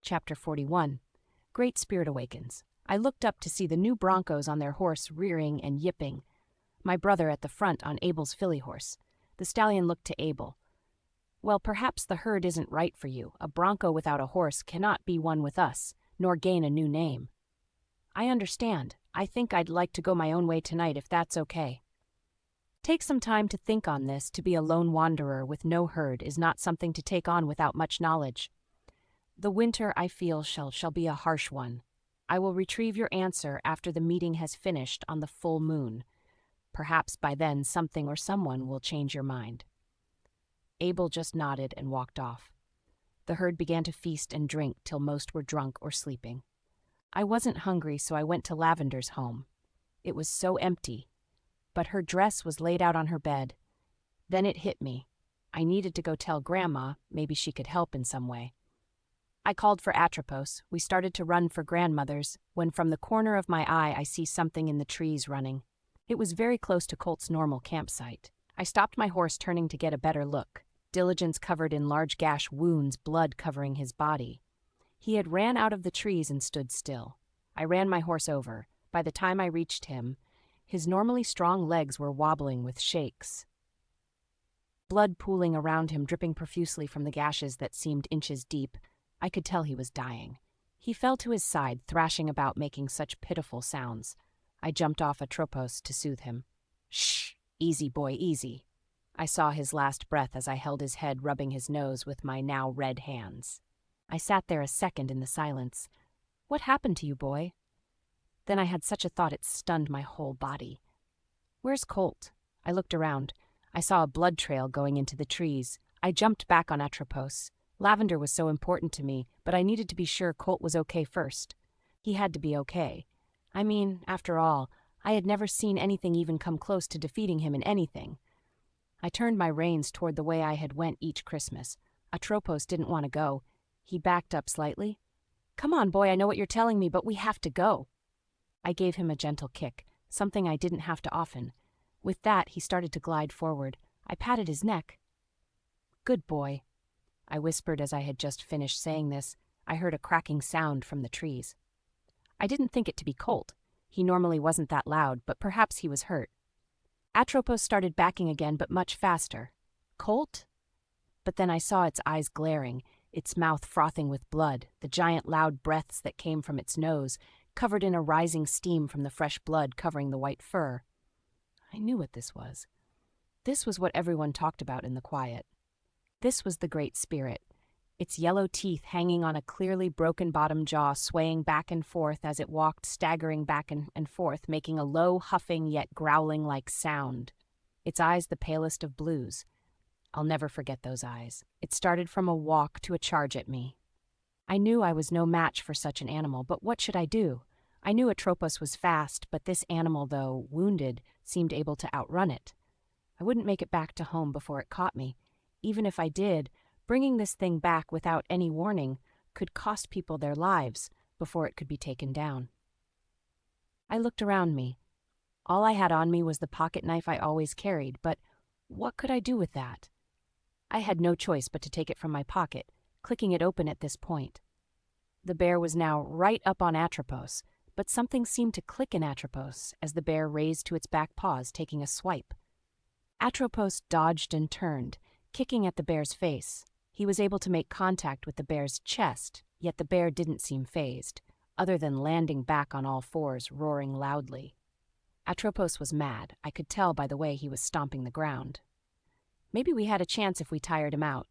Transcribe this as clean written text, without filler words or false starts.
Chapter 41. Great Spirit Awakens. I looked up to see the new broncos on their horse rearing and yipping. My brother at the front on Abel's filly horse. The stallion looked to Abel. Well, perhaps the herd isn't right for you. A bronco without a horse cannot be one with us, nor gain a new name. I understand. I think I'd like to go my own way tonight if that's okay. Take some time to think on this. To be a lone wanderer with no herd is not something to take on without much knowledge. The winter, I feel, shall be a harsh one. I will retrieve your answer after the meeting has finished on the full moon. Perhaps by then something or someone will change your mind. Abel just nodded and walked off. The herd began to feast and drink till most were drunk or sleeping. I wasn't hungry, so I went to Lavender's home. It was so empty, but her dress was laid out on her bed. Then it hit me. I needed to go tell Grandma, maybe she could help in some way. I called for Atropos. We started to run for Grandmother's, when from the corner of my eye I see something in the trees running. It was very close to Colt's normal campsite. I stopped my horse, turning to get a better look. Diligence covered in large gash wounds, blood covering his body. He had ran out of the trees and stood still. I ran my horse over. By the time I reached him, his normally strong legs were wobbling with shakes. Blood pooling around him, dripping profusely from the gashes that seemed inches deep. I could tell he was dying. He fell to his side, thrashing about, making such pitiful sounds. I jumped off Atropos to soothe him. Shh! Easy, boy, easy. I saw his last breath as I held his head, rubbing his nose with my now red hands. I sat there a second in the silence. What happened to you, boy? Then I had such a thought it stunned my whole body. Where's Colt? I looked around. I saw a blood trail going into the trees. I jumped back on Atropos. Lavender was so important to me, but I needed to be sure Colt was okay first. He had to be okay. I mean, after all, I had never seen anything even come close to defeating him in anything. I turned my reins toward the way I had went each Christmas. Atropos didn't want to go. He backed up slightly. Come on, boy, I know what you're telling me, but we have to go. I gave him a gentle kick, something I didn't have to often. With that, he started to glide forward. I patted his neck. Good boy. I whispered as I had just finished saying this. I heard a cracking sound from the trees. I didn't think it to be Colt. He normally wasn't that loud, but perhaps he was hurt. Atropos started backing again, but much faster. Colt? But then I saw its eyes glaring, its mouth frothing with blood, the giant loud breaths that came from its nose, covered in a rising steam from the fresh blood covering the white fur. I knew what this was. This was what everyone talked about in the quiet. This was the Great Spirit, its yellow teeth hanging on a clearly broken bottom jaw, swaying back and forth as it walked, staggering back and forth, making a low, huffing yet growling-like sound. Its eyes the palest of blues. I'll never forget those eyes. It started from a walk to a charge at me. I knew I was no match for such an animal, but what should I do? I knew Atropos was fast, but this animal, though wounded, seemed able to outrun it. I wouldn't make it back to home before it caught me. Even if I did, bringing this thing back without any warning could cost people their lives before it could be taken down. I looked around me. All I had on me was the pocket knife I always carried, but what could I do with that? I had no choice but to take it from my pocket, clicking it open at this point. The bear was now right up on Atropos, but something seemed to click in Atropos as the bear raised to its back paws, taking a swipe. Atropos dodged and turned, kicking at the bear's face. He was able to make contact with the bear's chest, yet the bear didn't seem fazed, other than landing back on all fours, roaring loudly. Atropos was mad. I could tell by the way he was stomping the ground. Maybe we had a chance if we tired him out.